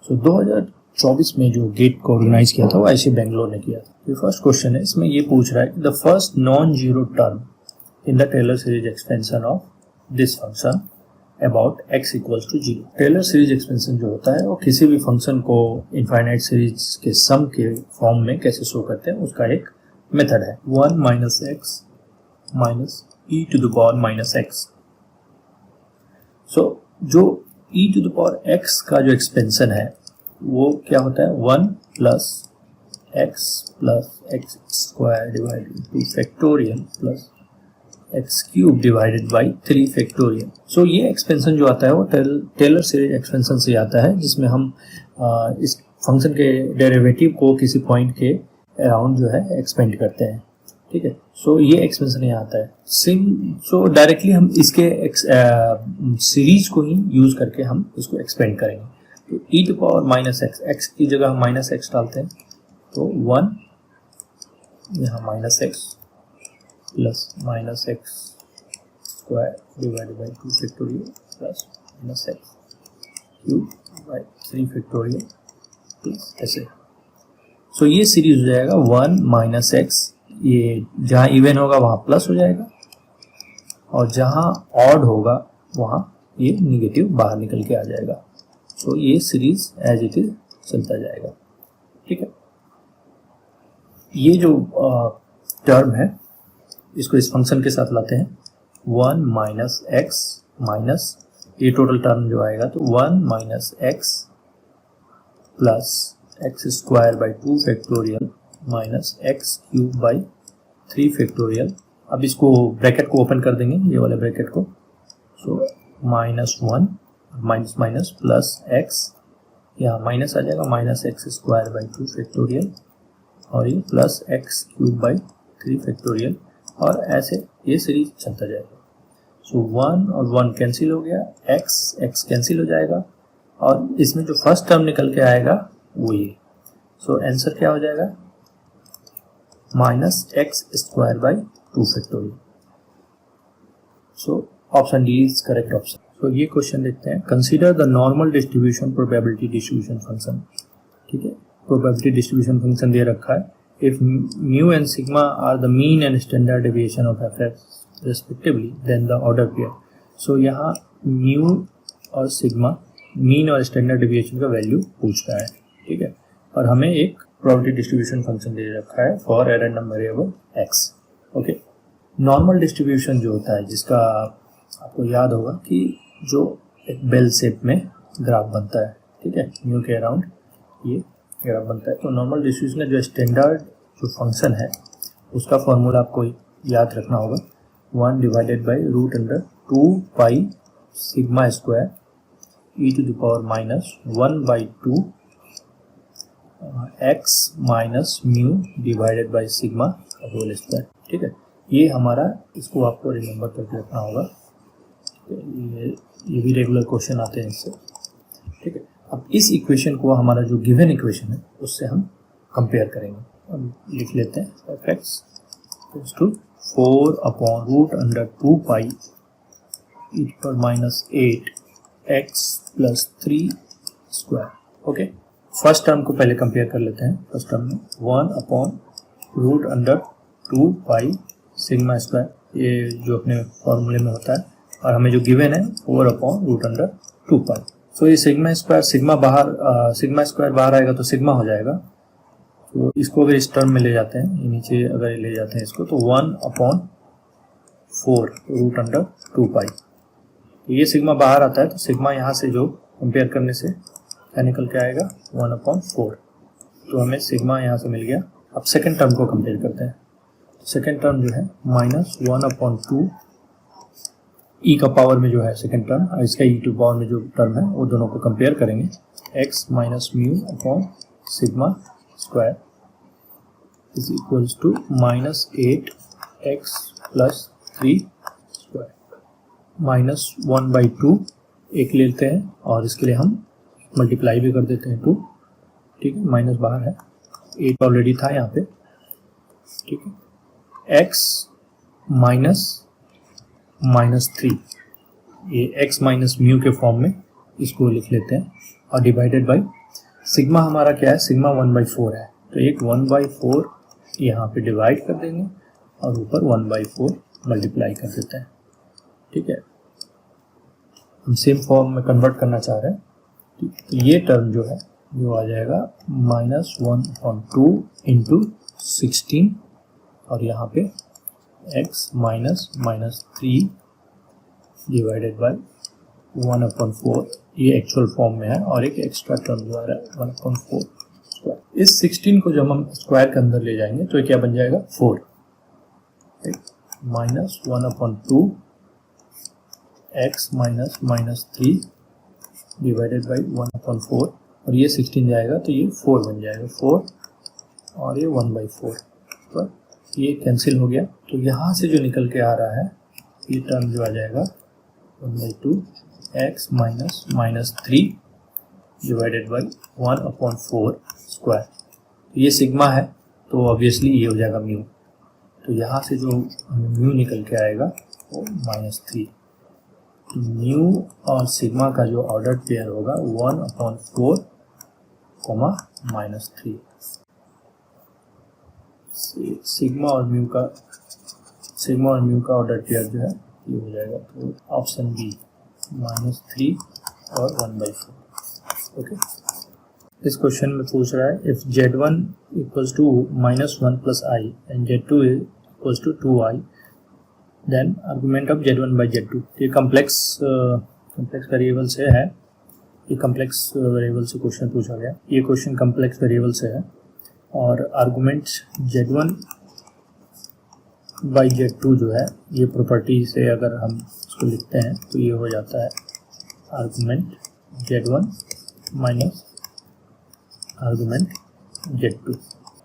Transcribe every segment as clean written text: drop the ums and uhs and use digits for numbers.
सो 2024 में जो गेट को ऑर्गेनाइज किया था वो IISc बेंगलोर ने किया था। फर्स्ट क्वेश्चन है, इसमें ये पूछ रहा है कि the first non zero term in the Taylor series expansion of this function about x equals to 0। Taylor series expansion जो होता है वो किसी भी फंक्शन को इनफाइनाइट सीरीज के सम के फॉर्म में कैसे शो करते हैं उसका एक मेथड है। 1 minus x minus e to the power minus x. So जो e to the power x का जो एक्सपेंशन है वो क्या होता है, 1 plus x square divided two factorial plus x cube divided by 3 factorial. So ये एक्सपेंशन जो आता है वो टेलर सीरीज एक्सपेंशन से आता है, जिसमें हम इस फंक्शन के डेरिवेटिव को किसी पॉइंट के अराउंड जो है एक्सपेंड करते हैं। ठीक है, सो ये एक्सपेंशन यहाँ आता है। सो डायरेक्टली हम इसके सीरीज को ही यूज करके हम इसको एक्सपेंड करेंगे। तो e to power minus x की जगह हम माइनस एक्स डालते हैं, तो 1 यहाँ minus x plus minus x square divided by 2 factorial plus minus x cube by 3 factorial plus ऐसे। सो ये सीरीज हो जाएगा 1 माइनस एक्स, ये जहाँ इवन होगा वहाँ प्लस हो जाएगा और जहाँ ऑड होगा वहाँ ये निगेटिव बाहर निकल के आ जाएगा। सो ये सीरीज एज इट इज चलता जाएगा। ठीक है, ये जो टर्म है इसको इस फंक्शन के साथ लाते हैं। 1 माइनस एक्स माइनस ये टोटल टर्म जो आएगा तो 1 minus x plus x square by 2 factorial minus x cube by 3 factorial. अब इसको ब्रैकेट को ओपन कर देंगे, ये वाले ब्रैकेट को। सो -1 माइनस माइनस प्लस एक्स, यहाँ माइनस आ जाएगा minus x square by 2 factorial और ये plus x cube by 3 factorial और ऐसे ये सीरीज चलता जाएगा। सो 1 और 1 कैंसिल हो गया, एक्स कैंसिल हो जाएगा और इसमें जो फर्स्ट टर्म निकल के आएगा वो ये। सो आंसर क्या हो जाएगा, minus x square by 2 factorial. So option D is correct option. तो ये क्वेश्चन देखते हैं, consider the normal distribution probability distribution function. ठीक है, प्रोबेबिलिटी डिस्ट्रीब्यूशन फंक्शन दे रखा है। If mu and sigma are the mean and standard deviation of F respectively then the order pair. So यहाँ म्यू और सिग्मा मीन और standard deviation का value पूछ रहा है। ठीक है, और हमें एक प्रोबेबिलिटी डिस्ट्रीब्यूशन फंक्शन दे रखा है for a random variable x. Okay, normal distribution जो होता है जिसका आपको याद होगा कि जो एक बेल शेप में ग्राफ बनता है, ठीक है, म्यू के अराउंड ये ग्राफ बनता है। तो नॉर्मल डिस्ट्रीब्यूशन का जो स्टैंडर्ड जो फंक्शन है उसका फॉर्मूला आपको याद रखना होगा, 1 divided by root under 2 pi sigma square e to the power minus 1 by 2 x minus mu divided by sigma whole square. ठीक है, ये हमारा, इसको आपको रिमेंबर करके रखना होगा। ये भी रेगुलर क्वेश्चन आते हैं इससे। ठीक है, अब इस इक्वेशन को हमारा जो गिवन इक्वेशन है उससे हम कंपेयर करेंगे। अब लिख लेते हैं x equals to 4 upon root under 2 pi e पर minus 8 x plus 3 square. Okay, first term को पहले कंपेयर कर लेते हैं। फर्स्ट टर्म में 1 upon root under 2 pi sigma square, ये जो अपने फॉर्मूले में होता है, और हमें जो गिवन है 4 अपॉन रूट अंडर 2 पाई। सो ये सिग्मा स्क्वायर बाहर आएगा तो सिग्मा हो जाएगा। तो इसको अगर इस टर्म में ले जाते हैं, ये नीचे अगर ले जाते हैं इसको, तो 1 अपॉन 4 रूट अंडर 2 पाई। तो ये सिग्मा बाहर आता है तो सिग्मा यहाँ से जो कंपेयर करने से क्या निकल के आएगा, 1 अपॉन 4। तो हमें सिग्मा यहाँ से मिल गया। अब सेकेंड टर्म को कंपेयर करते हैं। सेकेंड टर्म जो है माइनस 1 अपॉन 2 ई का पावर में जो है सेकेंड टर्म और इसका ई टू पावर में जो टर्म है वो दोनों को कंपेयर करेंगे। X minus mu upon sigma square is equals to minus 8 x plus 3 square minus 1 by 2 एक लेते हैं और इसके लिए हम मल्टीप्लाई भी कर देते हैं 2। ठीक है, माइनस बाहर है, 8 ऑलरेडी था यहाँ पे। ठीक है, एक्स माइनस 3, ये x माइनस म्यू के फॉर्म में इसको लिख लेते हैं और डिवाइडेड बाई सिग्मा हमारा क्या है, सिग्मा 1/4 है, तो एक 1/4 यहाँ पे डिवाइड कर देंगे और ऊपर 1/4 मल्टीप्लाई कर देते हैं। ठीक है, हम सेम फॉर्म में कन्वर्ट करना चाह रहे हैं। तो ये टर्म जो है वो आ जाएगा -1/2 इंटू 16 और यहाँ पे x -3 डिवाइडेड बाई 1/4, ये एक्चुअल फॉर्म में है, और एक एक्स्ट्रा टर्म जो आ रहा है 1/4 स्क्वायर। इस 16 को जब हम स्क्वायर के अंदर ले जाएंगे तो क्या बन जाएगा, 4 -1/2 x -3 डिवाइडेड बाई 1/4, और ये 16 जाएगा तो ये 4 बन जाएगा, 4 और ये 1/4, तो ये कैंसिल हो गया। तो यहाँ से जो निकल के आ रहा है ये टर्म जो आ जाएगा 1/2 x -3 डिवाइडेड बाई 1/4 स्क्वायर। ये सिग्मा है तो ऑब्वियसली ये हो जाएगा म्यू, तो यहाँ से जो म्यू निकल के आएगा वो -3। म्यू और सिग्मा का जो ऑर्डर पेयर होगा 1/4, -3। सिग्मा और म्यू का ऑर्डर पेयर जो है ये हो जाएगा, तो ऑप्शन बी -3 और 1/4। ओके, इस क्वेश्चन में पूछ रहा है if z1 equals to -1 plus i and z2 equals to 2i then argument of z1 by z2। ये कम्प्लेक्स वेरिएबल से है, ये कम्प्लेक्स वेरिएबल से क्वेश्चन पूछा गया, ये क्वेश्चन कम्प्लेक्स वेरिएबल से है, और आर्गुमेंट z1 बाई z2 जो है ये प्रॉपर्टी से अगर हम इसको लिखते हैं तो ये हो जाता है argument z1 minus argument z2।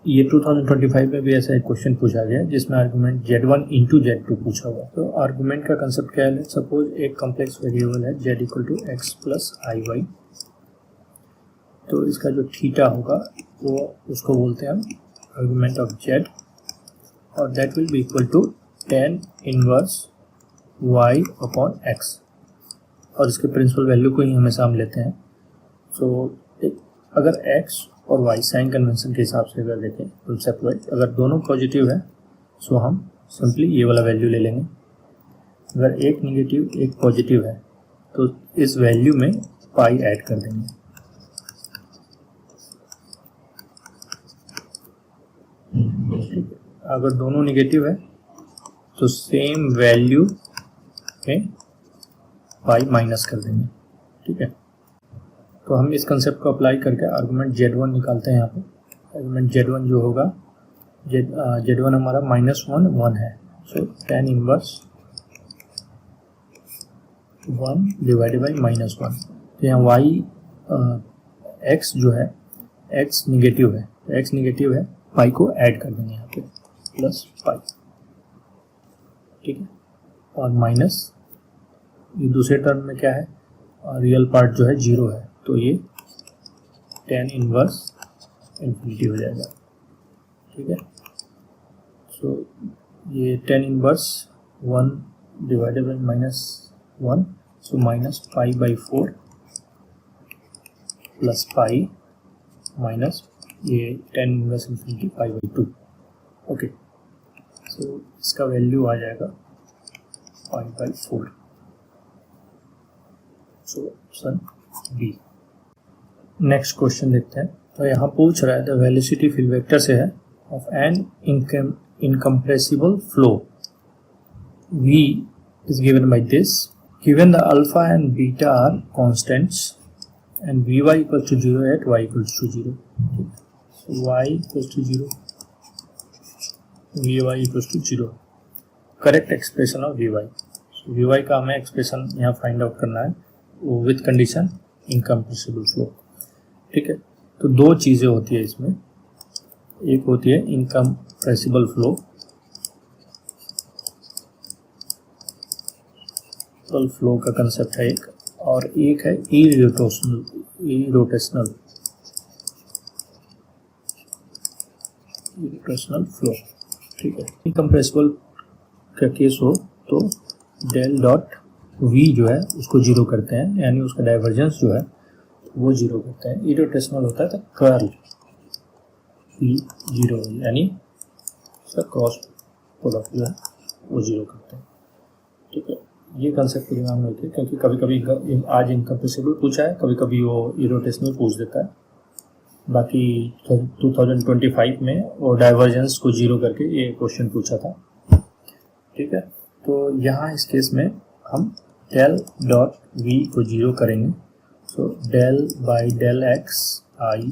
ये 2025 में भी ऐसा एक क्वेश्चन पूछा गया जिसमें आर्गुमेंट z1 इंटू z2 पूछा हुआ। तो आर्गुमेंट का कंसेप्ट क्या है, सपोज एक कॉम्प्लेक्स वेरिएबल है z equal to x plus i y, तो इसका जो थीटा होगा वो उसको बोलते हैं हम आर्गुमेंट ऑफ z, और that will be equal to tan inverse y upon x, और इसके प्रिंसिपल वैल्यू को ही हमेशा हम लेते हैं। सो अगर x और y साइन कन्वेंशन के हिसाब से अगर देखें कंसेप्ट वाइज, अगर दोनों पॉजिटिव है सो हम सिंपली ये वाला वैल्यू ले लेंगे, अगर एक नेगेटिव एक पॉजिटिव है तो इस वैल्यू में पाई ऐड कर देंगे। अगर दोनों नेगेटिव है तो सेम वैल्यू में पाई माइनस कर देंगे। ठीक है, तो हम इस कंसेप्ट को अप्लाई करके आर्गुमेंट z1 निकालते हैं। यहाँ पे आर्गुमेंट z1 जो होगा, z1 हमारा -1 1 है, सो tan इनवर्स 1 डिवाइडेड बाई -1। तो यहाँ x जो है x निगेटिव है, तो x निगेटिव है, पाई को ऐड कर देंगे यहाँ पे प्लस पाई। ठीक है, और माइनस ये दूसरे टर्म में क्या है, रियल पार्ट जो है 0 है, तो ये tan इनवर्स इन्फिनिटी हो जाएगा। ठीक है, सो ये tan inverse 1 divided by -1, so -π/4 plus pi minus ये tan inverse infinity π/2। Okay, so इसका वैल्यू आ जाएगा π/4, so option B. Next question देखते हैं। तो यहाँ पूछ रहा है द वेलोसिटी फील्ड वेक्टर से है of an incompressible flow v is given by this, given the alpha and beta are constants and vy equals to 0 at y equals to 0. So y equals to 0, vy equals to 0, correct expression of vy। so vy का हमें expression यहाँ find out करना है with condition incompressible flow. ठीक है, तो दो चीज़ें होती है इसमें, एक होती है इनकम्प्रेसिबल फ्लो, का कंसेप्ट है एक, और एक है इरोटेशनल फ्लो। ठीक है, इनकम्प्रेसिबल का केस हो तो डेल डॉट v जो है उसको 0 करते हैं, यानी उसका डाइवर्जेंस जो है वो जीरो करते हैं। इरोटेशनल होता है तो कर्ल पी जीरो, यानी इसका क्रॉस प्रोडक्ट जो है वो जीरो करते हैं। ठीक है, ये कंसेप्ट को दिमाग में रखिए, क्योंकि कभी कभी आज इनकम्प्रेसिबल पूछा है, कभी कभी वो इरोटेशनल पूछ देता है। बाकी 2025 में वो डाइवर्जेंस को जीरो करके ये क्वेश्चन पूछा था। ठीक है, तो यहाँ इस केस में हम डेल डॉट वी को जीरो करेंगे। So del by del x i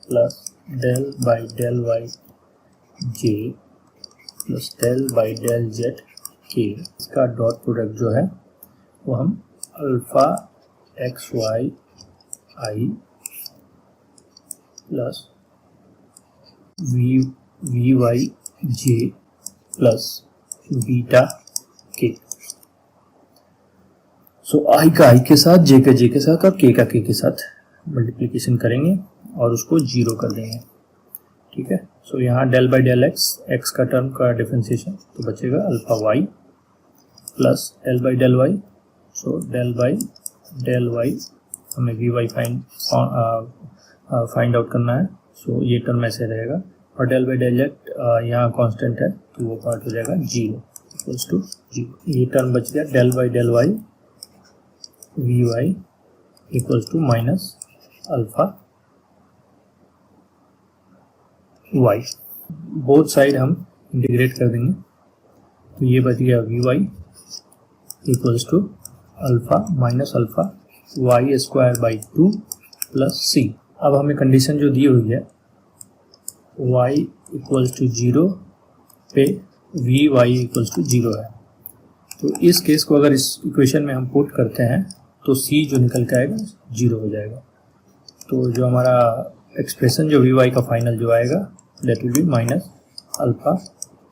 plus del by del y j plus del by del z k, इसका डॉट प्रोडक्ट जो है वो हम alpha x y i plus v y j plus beta k. So आई का आई के साथ, जे का जे के साथ और के का के साथ मल्टीप्लिकेशन करेंगे और उसको जीरो कर देंगे। ठीक है, सो यहाँ डेल बाई डेल एक्स का टर्म का डिफरेंशिएशन तो बचेगा alpha y plus del by del y. So del by del y हमें वी वाई फाइंड आउट करना है। सो ये टर्म ऐसे रहेगा और डेल बाई डेल जेड यहाँ कांस्टेंट है तो वो पार्ट हो जाएगा जीरो इक्वल्स टू जीरो। ये टर्म बच गया del by del y v y equals to minus alpha Y. Both side हम इंटीग्रेट कर देंगे तो ये बच गया v y equals to alpha minus alpha y square by 2 plus C. अब हमें कंडीशन जो दी हुई है y इक्वल्स टू जीरो पे v y equals to zero है, तो इस केस को अगर इस इक्वेशन में हम पुट करते हैं तो c जो निकल के आएगा जीरो हो जाएगा। तो जो हमारा एक्सप्रेशन जो वी वाई का फाइनल जो आएगा that will be minus alpha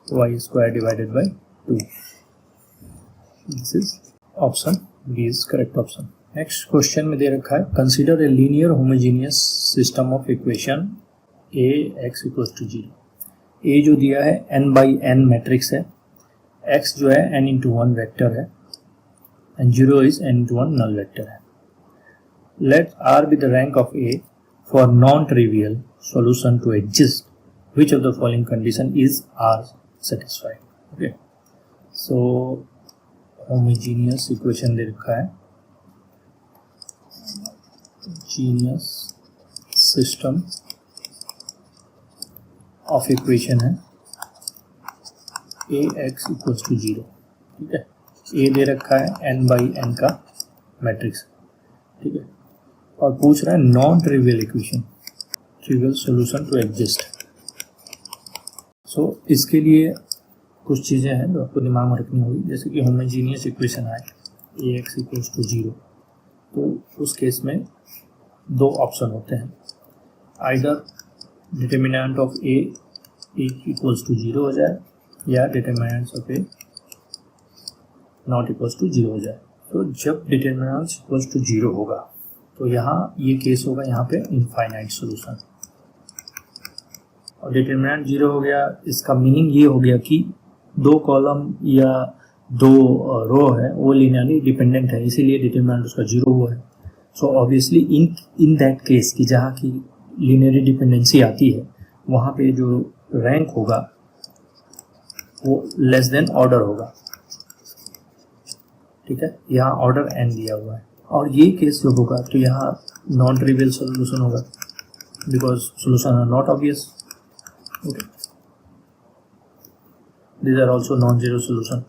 y square divided by 2। This is option B is correct option. Next question में दे रखा है consider a linear homogeneous system of equation A x equals to zero. A जो दिया है n by n matrix है, x जो है n इंटू वन वैक्टर है and zero is n into one null vector है। Let r be the rank of a for non trivial solution to exist which of the following condition is r satisfied। okay, so homogeneous equation दे रखा है, homogeneous system of equation है a x equals to zero. ठीक है, a दे रखा है n by n का मैट्रिक्स। ठीक है, और पूछ रहा है non trivial equation, trivial solution to exist. So इसके लिए कुछ चीज़ें हैं जो आपको दिमाग में रखनी होगी, जैसे कि होमोजीनियस इक्वेशन आए a x equals to zero, तो उस केस में दो ऑप्शन होते हैं, either determinant of a equals to zero हो जाए या determinant of a not equals to zero हो जाए। तो जब डिटर्मिनेंट इक्वल्स टू जीरो होगा तो यहाँ ये केस होगा, यहाँ पे इनफाइनाइट सॉल्यूशन, और डिटर्मिनेंट जीरो हो गया, इसका मीनिंग ये हो गया कि दो कॉलम या दो रो है वो लीनियरली डिपेंडेंट है, इसीलिए डिटर्मिनेंट उसका जीरो हुआ है। So obviously in that case कि जहाँ की लीनियरली डिपेंडेंसी आती है वहाँ पे जो रैंक होगा वो लेस देन ऑर्डर होगा। ठीक है, यहाँ ऑर्डर n दिया हुआ है, और ये केस जो होगा तो यहाँ नॉन ट्रिवियल सॉल्यूशन होगा because solution are not obvious. Okay, these are also non zero solution.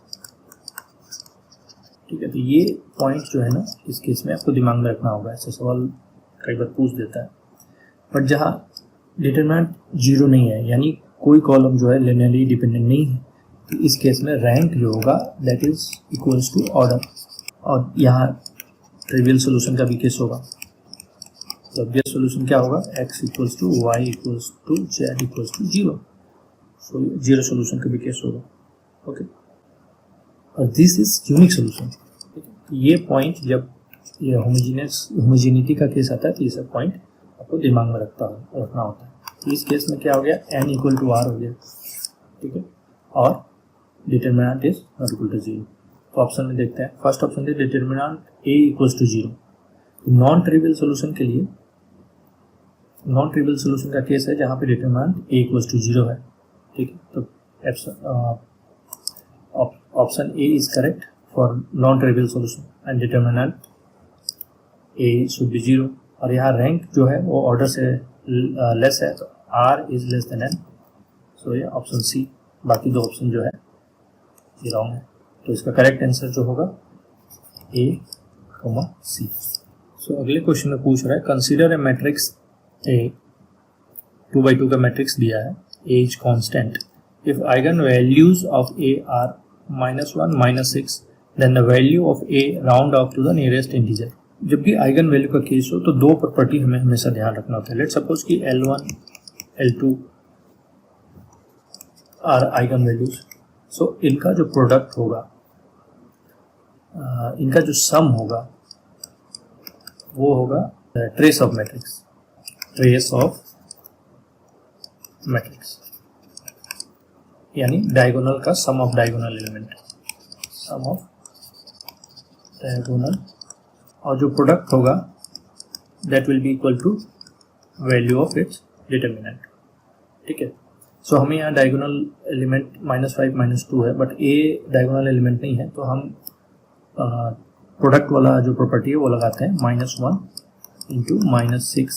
ठीक है, तो ये पॉइंट जो है ना इस केस में आपको दिमाग में रखना होगा, ऐसे सवाल कई बार पूछ देता है। बट जहाँ डिटरमिनेंट जीरो नहीं है यानी कोई कॉलम जो है लिनियरली डिपेंडेंट नहीं है, तो इस केस में रैंक जो होगा that is equals to order, और यहाँ ट्रिवियल सॉल्यूशन का भी केस होगा। तो ऑब्वियस सॉल्यूशन क्या होगा, x equals to y equals to z equals to zero, so zero solution का भी केस होगा। ओके, और दिस इज यूनिक सॉल्यूशन। ये पॉइंट जब ये होमोजीनिटी का केस आता है तो ये सब पॉइंट आपको दिमाग में रखना होता है। तो इस केस में क्या हो गया, n इक्वल टू r हो गया। ठीक है, और determinant is not equal to zero. तो ऑप्शन में देखते हैं, फर्स्ट ऑप्शन है determinant a equals to zero, non trivial solution के लिए, नॉन ट्रिवियल सोल्यूशन का केस है जहाँ पे डिटरमिनेंट a इक्वल्स टू 0 है, ठीक है। तो option A is correct for non trivial solution and determinant a should be 0। और यहाँ रैंक जो है वो ऑर्डर से लेस है, तो r is less than n, सो ये ऑप्शन सी। बाकी दो ऑप्शन जो है ये रॉन्ग है, तो इसका करेक्ट आंसर जो होगा a, c। सो अगले क्वेश्चन में पूछ रहा है consider A matrix A 2x2 का मैट्रिक्स दिया है, A is constant, if eigen values of A are -1 -6 then the value of A round off to the nearest integer. जब भी आइगन वैल्यू का केस हो तो दो प्रॉपर्टी हमें हमेशा ध्यान रखना होता है। लेट्स सपोज कि L1 L2 are eigen values, सो इनका जो प्रोडक्ट होगा, इनका जो सम होगा वो होगा trace of matrix, trace of matrix यानी डायगोनल का sum of diagonal element, sum of diagonal, और जो प्रोडक्ट होगा that will be equal to value of its determinant, ठीक है। सो हमें यहाँ डायगोनल एलिमेंट -5 -2 है, बट ए डायगोनल एलिमेंट नहीं है, तो हम प्रोडक्ट वाला जो प्रॉपर्टी है वो लगाते हैं -1 into -6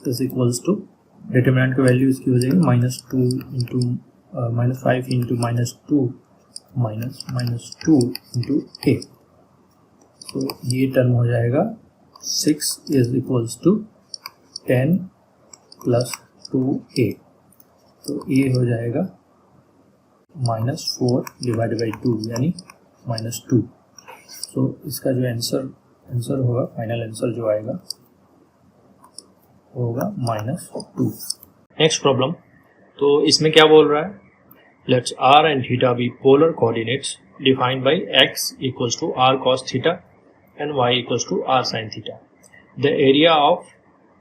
is equals to, determinant की वैल्यू इसकी हो जाएगी -2 इंटू -5 इंटू -2 -2 इंटू a, तो ये टर्म हो जाएगा 6 is equals to 10 plus 2a, तो ये हो जाएगा -4 डिवाइडेड बाई 2 यानी -2। तो इसका जो आंसर होगा, फाइनल आंसर जो आएगा होगा -2। नेक्स्ट प्रॉब्लम, तो इसमें क्या बोल रहा है, let's r and theta be polar coordinates defined by x equals to r cos theta and y equals to r sin theta, the area of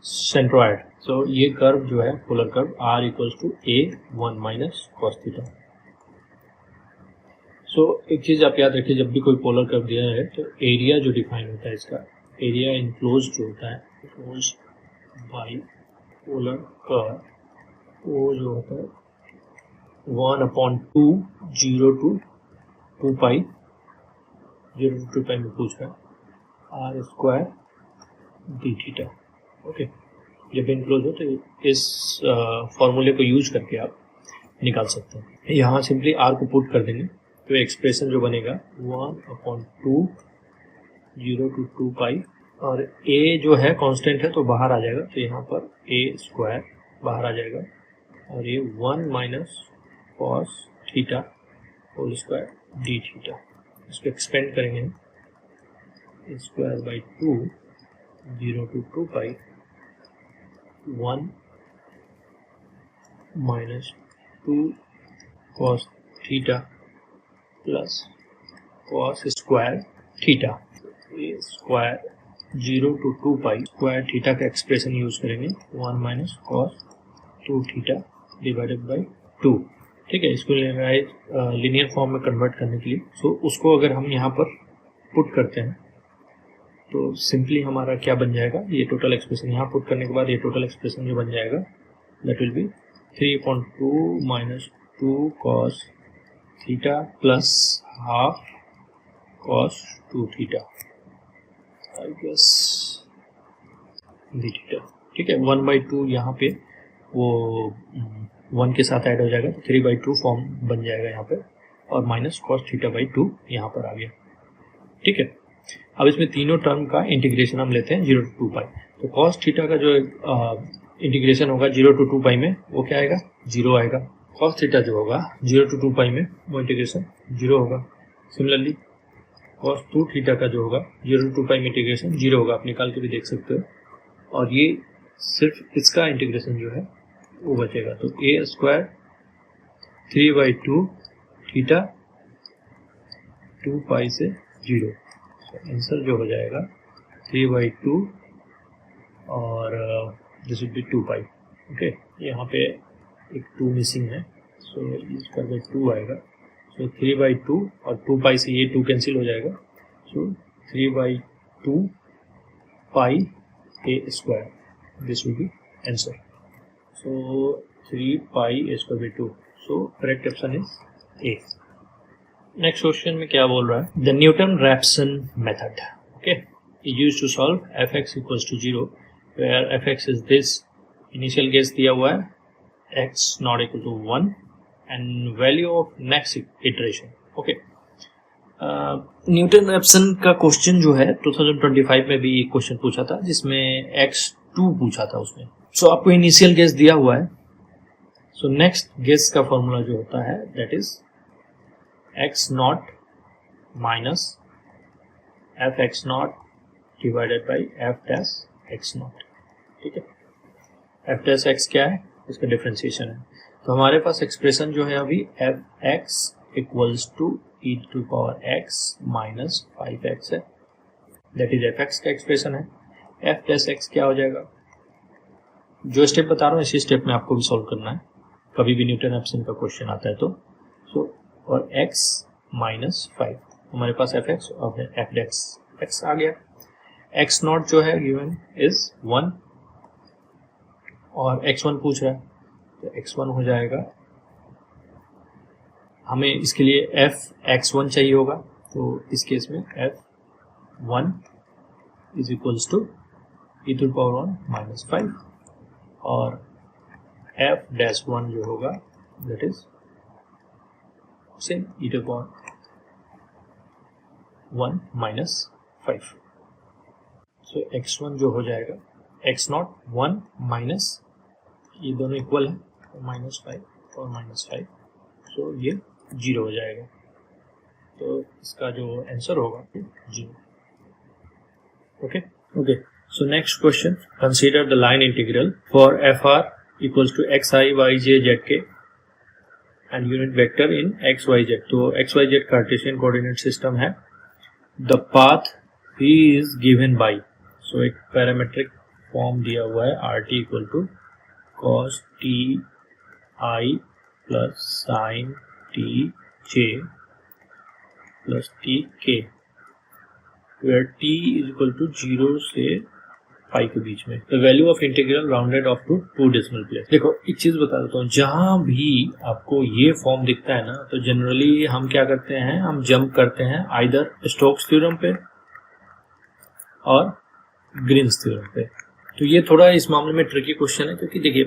centroid. So ये कर्व जो है polar curve r equals to a1 minus cos theta. So एक चीज़ आप याद रखिए, जब भी कोई पोलर कर्व दिया है तो एरिया जो डिफाइन होता है, इसका एरिया इनक्लोज जो होता है, इनक्लोज बाई पोलर कर्व, वो जो होता है 1/2 0 to 2 पाई, 0 to 2 पाई में पूछ रहा है r square d theta, okay. जब इनक्लोज हो तो इस फॉर्मूले को यूज करके आप निकाल सकते हैं। यहाँ सिंपली आर को पुट कर देंगे तो एक्सप्रेशन जो बनेगा 1/2 0 to 2 पाई, और a जो है कांस्टेंट है तो बाहर आ जाएगा, तो यहाँ पर a स्क्वायर बाहर आ जाएगा, और ये 1 minus cos theta whole square d theta, इसको एक्सपेंड करेंगे square by 2 0 to 2 pi 1 minus 2 cos theta plus cos square theta, square 0 to 2 pi square theta का एक्सप्रेशन यूज करेंगे 1 minus cos 2 theta divided by 2, ठीक है। इसको linear form में convert करने के लिए, सो उसको अगर हम यहाँ पर पुट करते हैं तो सिंपली हमारा क्या बन जाएगा, ये टोटल एक्सप्रेशन यहाँ पुट करने के बाद ये टोटल एक्सप्रेशन जो बन जाएगा that will be 3/2 minus 2 cos theta plus half cos 2 theta, I guess d theta, ठीक है। 1/2 यहाँ पे वो 1 के साथ ऐड हो जाएगा तो 3/2 फॉर्म बन जाएगा यहाँ पे, और माइनस कॉस थीटा बाई 2 यहाँ पर आ गया, ठीक है। अब इसमें तीनों टर्म का इंटीग्रेशन हम लेते हैं 0 to 2 पाई, तो कॉस थीटा का जो इंटीग्रेशन होगा 0 to 2 पाई में वो क्या आएगा, 0 आएगा। कॉस थीटा जो होगा 0 to 2 पाई में वो इंटीग्रेशन 0 होगा। सिमिलरली कॉस 2 थीटा का जो होगा 0 to 2 पाई में इंटीग्रेशन 0 होगा, आप निकाल के भी देख सकते हो, और ये सिर्फ इसका इंटीग्रेशन जो है वो बचेगा, तो a स्क्वायर 3/2 थीटा 2 पाई से 0, आंसर जो हो जाएगा 3/2 और this will B 2 pi, okay. यहाँ पे एक 2 मिसिंग है, सो इसका 2 आएगा, सो 3/2 और 2 पाई से ये 2 कैंसिल हो जाएगा, सो 3/2 pi a square. This will be answer. So 3 pi a square by 2. So correct option is A. Next question में क्या बोल रहा है? The Newton-Raphson method, okay, is used to solve fx equals to 0, where fx is this. Initial guess दिया हुआ है x not equal to 1 and value of next iteration. Okay. Newton Raphson का question जो है 2025 में भी एक क्वेश्चन पूछा था जिसमें x2 पूछा था उसमें. सो आपको इनिशियल गेस दिया हुआ है. सो नेक्स्ट गेस का फॉर्मूला जो होता है that is x not minus F x not divided by F dash x not. ठीक है, एफ डैश एक्स क्या है? इसका डिफरेंशिएशन है. तो हमारे पास एक्सप्रेशन जो है अभी f x equals to e to power x minus 5x है. दैट इज एफ एक्स का एक्सप्रेशन है. एफ डैश एक्स क्या हो जाएगा? जो स्टेप बता रहा हूँ इसी स्टेप में आपको भी सॉल्व करना है. कभी भी न्यूटन रैप्सन का क्वेश्चन आता है तो और x माइनस 5 हमारे पास एफ एक्स और एफ डैश एक्स आ गया. x नॉट जो है गिवन इज 1 और x1 पूछ रहा है तो x1 हो जाएगा. हमें इसके लिए एफ x1 चाहिए होगा तो इस केस में f1 is equals to e to power 1 minus 5 और एफ डैश 1 जो होगा that is same e to power 1 minus 5. So x1 जो हो जाएगा x नॉट 1 माइनस, ये दोनों इक्वल है तो माइनस 5 और माइनस 5. सो ये 0 हो जाएगा. तो इसका जो आंसर होगा 0. Okay. So next question, consider the line integral for fr equals to xi yj zk and unit vector in xyz. तो xyz कार्टेशियन कोऑर्डिनेट सिस्टम है. The path is given by, so एक parametric form दिया हुआ है rt equal to cos t I plus sin t j plus t k, where t is equal to 0 से पाई के बीच में. The value of integral rounded off to 2 decimal place. देखो एक चीज बता देता हूँ, जहां भी आपको ये फॉर्म दिखता है ना तो जनरली हम क्या करते हैं, हम जंप करते हैं आइदर स्टोक्स थ्योरम पे और ग्रीन्स थ्योरम पे. तो ये थोड़ा इस मामले में ट्रिकी क्वेश्चन है क्योंकि देखिए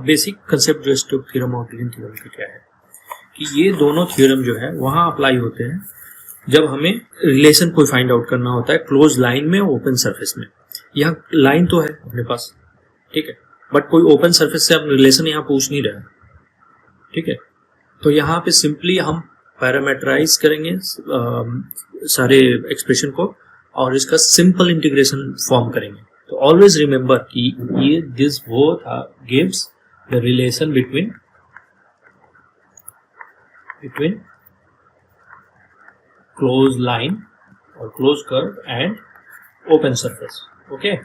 बेसिक कंसेप्ट जो स्टोक थ्योरम और ग्रीन थ्योरम का क्या है कि ये दोनों थ्योरम जो है वहां अप्लाई होते हैं जब हमें रिलेशन कोई फाइंड आउट करना होता है क्लोज लाइन में ओपन सरफेस में. यहाँ लाइन तो है अपने पास, ठीक है, बट कोई ओपन सरफेस से हम रिलेशन यहाँ पूछ नहीं रहे. ठीक है, तो यहाँ पे सिंपली हम पैरामीटराइज करेंगे सारे एक्सप्रेशन को और इसका सिंपल इंटीग्रेशन फॉर्म करेंगे. तो ऑलवेज रिमेंबर कि ये this both gives the relation between close line और close curve and open surface. Okay,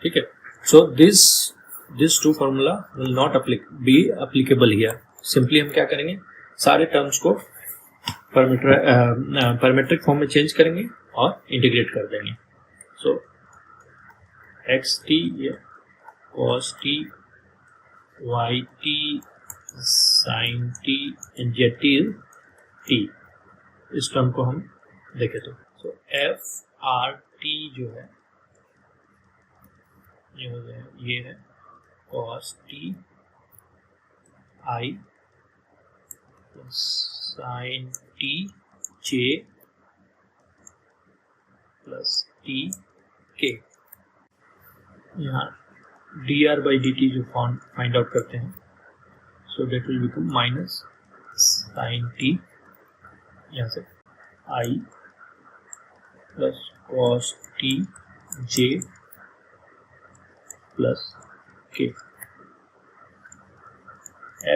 ठीक है. So this two formula will not be applicable here. Simply हम क्या करेंगे, सारे टर्म्स को पैरामीट्रिक फॉर्म में चेंज करेंगे और इंटीग्रेट कर देंगे. So x t cos t y t sin t and z t is t. इस टर्म को हम देखें तो f r t जो है ये हो गया, ये है cos t I plus sin t j plus t k. यहाँ dr by dt जो फाइंड आउट करते हैं so that will become minus sine t यहाँ से I plus cos t j plus k.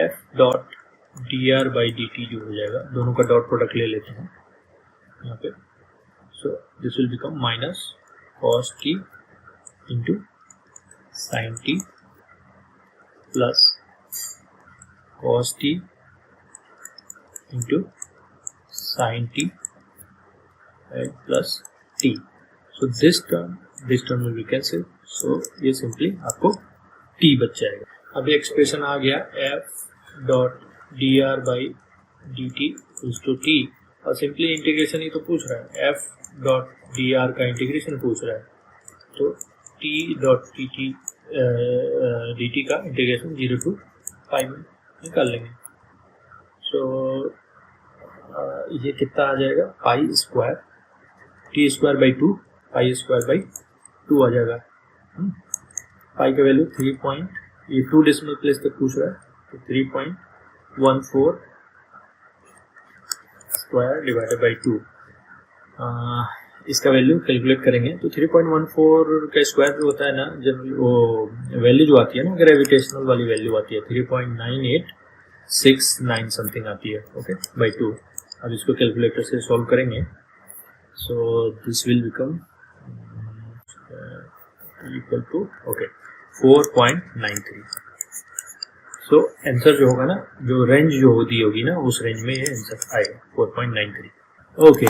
f dot dr by dt जो हो जाएगा, दोनों का डॉट प्रोडक्ट ले लेते हैं यहाँ पे. So this will become minus cos t into sin t plus cos t into sine t plus t. So this term will be cancel. So ये सिंपली आपको टी बच जाएगा. अभी एक्सप्रेशन आ गया f dot d r by d t equals to t, और simply integration ही तो पूछ रहा है. एफ डॉट डी आर का इंटीग्रेशन पूछ रहा है, तो t dot t t d t का इंटीग्रेशन 0 to पाई में निकाल लेंगे. सो ये कितना आ जाएगा, pi square t square by 2 pi square by 2 आ जाएगा. पाई का वैल्यू 3. ये 2 डेसिमल प्लेस तक पूछ रहा है, तो 3.14 स्क्वायर डिवाइडेड बाई 2. इसका वैल्यू कैलकुलेट करेंगे तो 3.14 का स्क्वायर जो होता है ना, जब वो वैल्यू जो आती है ना, ग्रेविटेशनल वाली वैल्यू आती है 3.9869 समथिंग आती है. Okay, by 2. अब इसको कैलकुलेटर से सॉल्व करेंगे. So this will become equal to 4.93. So answer जो होगा ना, जो रेंज जो दी होगी ना, उस रेंज में ये आंसर आएगा 4.93. ओके,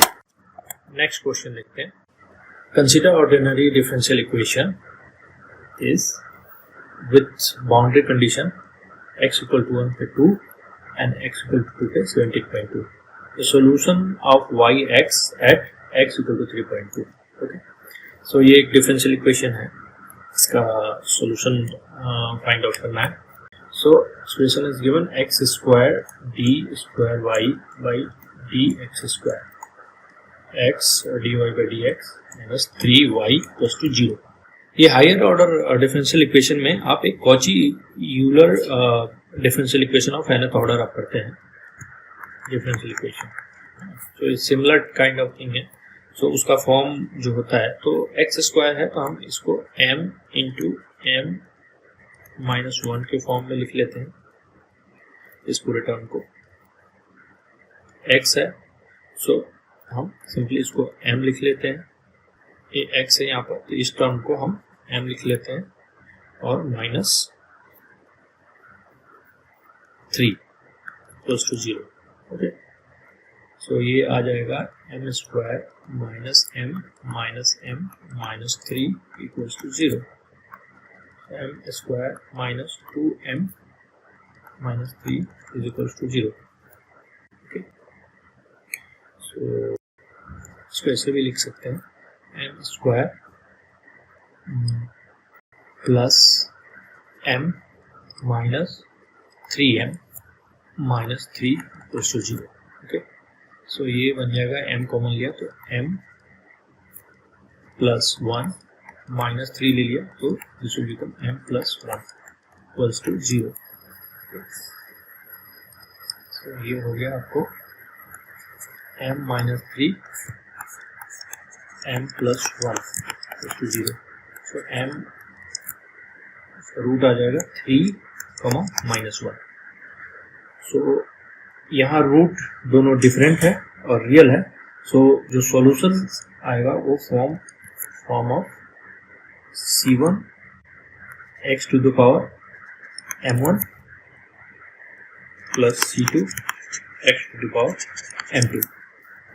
नेक्स्ट क्वेश्चन देखते हैं. Consider ordinary differential equation is with boundary condition x equal to 1 पे 2 एंड x इक्वल टू 2 पे 17.2. The solution of yx at x equal to 3.2. Okay, so ये एक डिफरेंशियल इक्वेशन है, इसका solution find out करना है. So expression is given x square d square y by d x square x dy by dx minus 3y equals to 0. ये higher order differential equation में आप एक Cauchy Euler differential equation of nth order आप करते हैं differential equation. तो ये similar kind of thing है. सो उसका फॉर्म जो होता है, तो एक्स स्क्वायर है तो हम इसको m इंटू m माइनस 1 के फॉर्म में लिख लेते हैं. इस पूरे टर्म को x है, सो हम सिंपली इसको m लिख लेते हैं. ये x है यहाँ पर, तो इस टर्म को हम m लिख लेते हैं और minus 3 equals to 0. Okay, so ये आ जाएगा m square minus m minus 3 equals to 0. m square minus 2m minus 3 is equals to 0. Okay, so इसको ऐसे भी लिख सकते हैं, m square plus m minus 3m minus 3 equals to 0. Okay, so ये बन जाएगा, m कॉमन लिया तो m प्लस 1 माइनस 3 ले लिया तो this will become m plus 1 equals to 0. So ये हो गया आपको m minus 3 m plus 1 equals to 0. So m root आ जाएगा 3 माइनस 1. सो यहाँ रूट दोनों डिफरेंट है और रियल है. सो जो सॉल्यूशन आएगा वो form of c1 x to the power m1 plus c2 x to the power m2.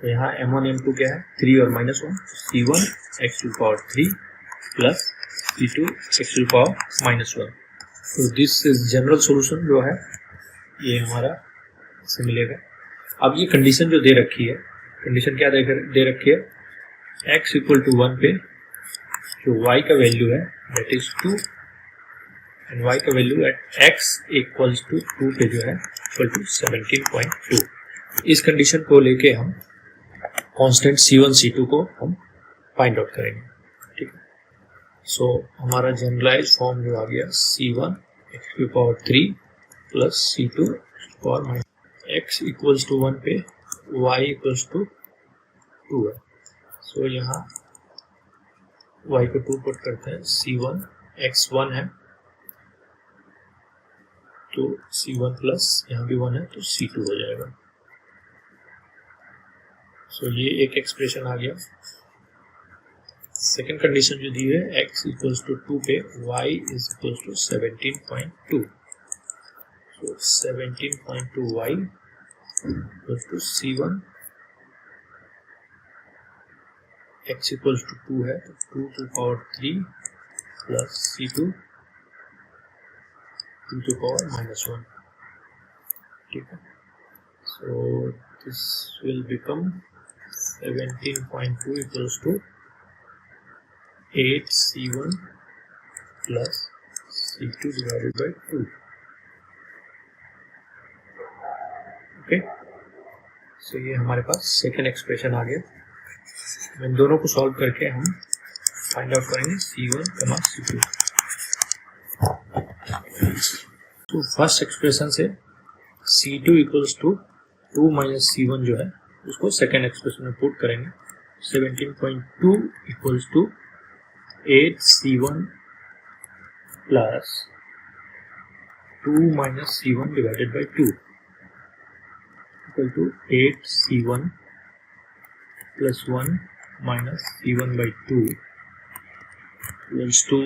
तो यहाँ m1 m2 क्या है, 3 और minus 1, c1 x to the power 3 plus c2 x to the power minus 1. तो this is general solution जो है ये हमारा से मिलेगा. अब ये कंडीशन जो दे रखी है, कंडीशन क्या दे रखी है, x इक्वल टू 1 पे जो y का वैल्यू है दैट इज 2 एंड y का value at x equals to 2 पे जो है इक्वल टू 17.2. इस कंडीशन को लेके हम कांस्टेंट c1 c2 को हम फाइंड आउट करेंगे. ठीक है, सो हमारा जनरलाइज फॉर्म जो आ गया c1 x की power 3 plus c2 power minus x equals to 1 पे y इक्वल्स टू 2 है. सो यहाँ y को 2 पुट करते हैं, c1 x1 है तो c1 प्लस यहाँ भी 1 है तो c2 हो जाएगा. सो ये एक एक्सप्रेशन आ गया. सेकेंड कंडीशन जो दी है x इक्वल्स टू 2 पे y is equals to 17.2. So 17.2y equals to C1 x equals to 2 है तो 2 to power 3 plus C2 2 to power -1. ठीक है, so this will become 17.2 equals to 8C1 plus C2 divided by 2. Okay, so ये हमारे पास second expression आ गया. इन दोनों को सॉल्व करके हम फाइंड आउट करेंगे C1 कमा C2. तो फर्स्ट एक्सप्रेशन से C2 equals to 2 minus C1 जो है उसको सेकेंड एक्सप्रेशन में पुट करेंगे. 17.2 equals to 8C1 plus 2 minus C1 divided by 2 equal to 8C1 plus 1 minus C1 by 2 equals to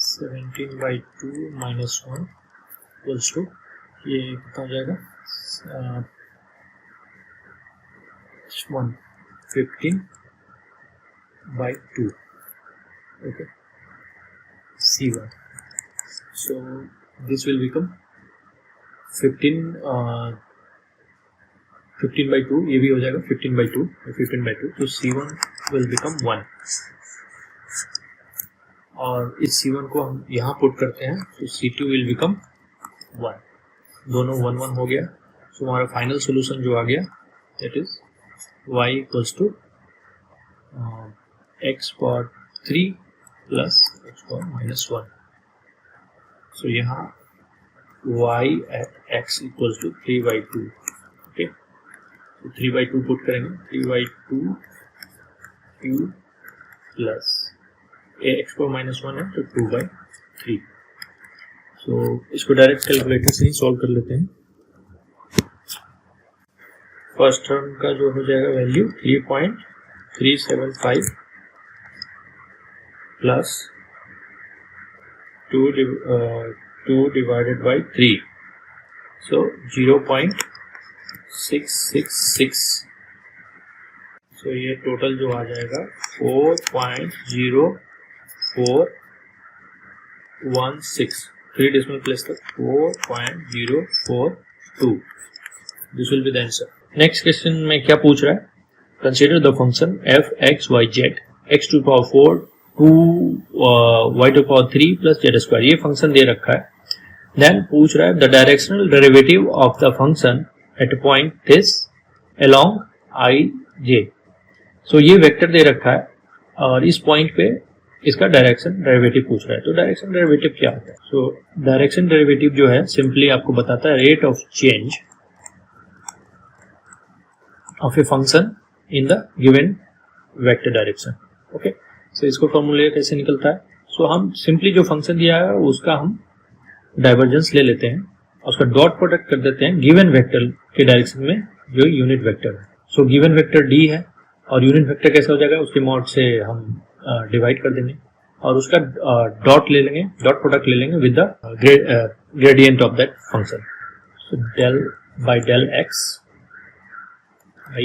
17/2 minus 1 equals to ये कितना हो जाएगा 15/2. Okay, C1. So this will become 15/2. ये भी हो जाएगा 15/2. तो C1 will become 1. और इस C1 को हम यहाँ पुट करते हैं तो C2 will become 1. दोनों 1 1 हो गया. तो हमारा फाइनल सोल्यूशन जो आ गया that is y equals to x power 3 plus x power -1. So यहाँ y at x equals to 3/2. Okay, तो 3/2 पुट करेंगे. 3/2 क्यूब प्लस x पावर -1 है तो 2/3. सो इसको डायरेक्ट कैलकुलेटर से ही सॉल्व कर लेते हैं. फर्स्ट टर्म का जो हो जाएगा वैल्यू 3.375 प्लस 2 डिवाइडेड बाई 3 सो 0.666. सो ये टोटल जो आ जाएगा 4.0416. 3 decimal place तक 4.042. This will be the answer. Next question में क्या पूछ रहा है? Consider the function f x y z x to power 4 2 y to power 3 plus z square. ये फंक्शन दे रखा है. देन पूछ रहा है the directional derivative of the function at point this along i j. So ये vector दे रखा है और इस पॉइंट पे इसका डायरेक्शन डेरिवेटिव पूछ रहा है. तो डायरेक्शन डेरिवेटिव क्या होता है? सो डायरेक्शन डेरिवेटिव जो है सिंपली आपको बताता है rate of change of a function in the given vector direction. Okay, so इसको फॉर्मूले कैसे निकलता है? सो हम सिंपली जो फंक्शन दिया है उसका हम डाइवर्जेंस ले लेते हैं और उसका डॉट प्रोडक्ट कर देते हैं गिवन वेक्टर के डायरेक्शन में जो यूनिट वेक्टर है. सो गिवन वेक्टर d है और यूनिट वेक्टर कैसे हो जाएगा? उसके मॉड से हम डिवाइड कर देंगे और उसका डॉट ले लेंगे, डॉट प्रोडक्ट ले लेंगे with the gradient of that function. So del by del x i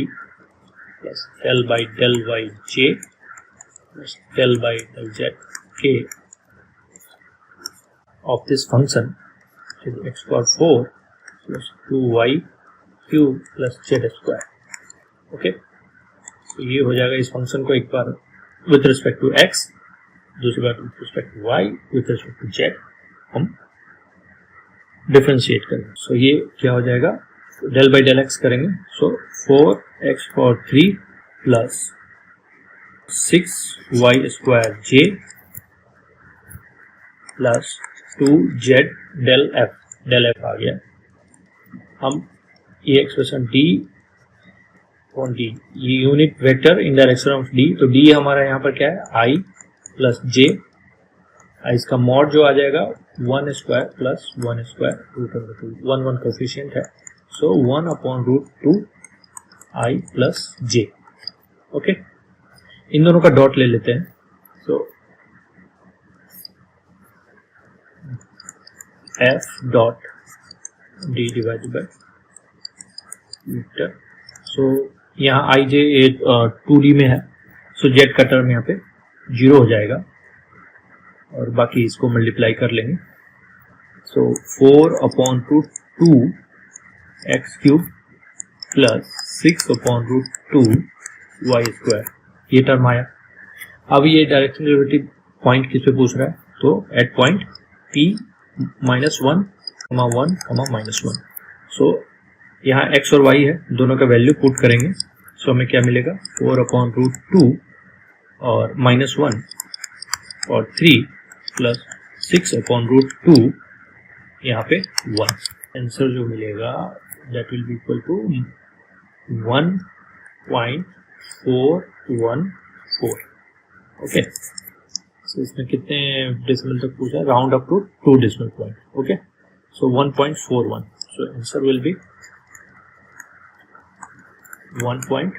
plus del by del y j plus del by del z k of this function is x power 4 plus 2y cube plus z square. Okay, तो ये हो जाएगा इस function को एक बार with respect to x, दूसरी बार with respect to y, with respect to z हम डिफरेंशिएट करेंगे. सो ये क्या हो जाएगा? डेल बाई डेल एक्स करेंगे. So 4x power 3 plus 6y square j plus 2z del f. Del f आ गया. हम ये एक्सप्रेशन d ऑन d, ये unit vector in direction of d, तो d हमारा यहाँ पर क्या है? i प्लस j. इसका मॉड जो आ जाएगा 1 square plus 1 square root over 2. 1 1 coefficient है. So 1 upon root 2 I plus j. Okay, इन दोनों का डॉट ले लेते हैं. So f dot d divided by metre. So यहाँ i j 2d में है, सो z का टर्म यहाँ पे 0 हो जाएगा और बाकी इसको मल्टीप्लाई कर लेंगे। सो 4/√2 x³ प्लस 6/√2 y², ये टर्म आया। अब ये डायरेक्शन डेरिवेटिव पॉइंट किस पे पूछ रहा है, तो एट पॉइंट p -1, 1, -1। सो यहाँ x और y है, दोनों का वैल्यू पुट करेंगे। सो हमें क्या मिलेगा, 4/√2 और -1 और 3 प्लस 6/√2 यहाँ पे 1। आंसर जो मिलेगा that will be equal to 1.414। Okay, so इसमें कितने डेसिमल तक पूछा है, round up to 2 decimal point. Okay, so 1.41, so answer will be 1.41।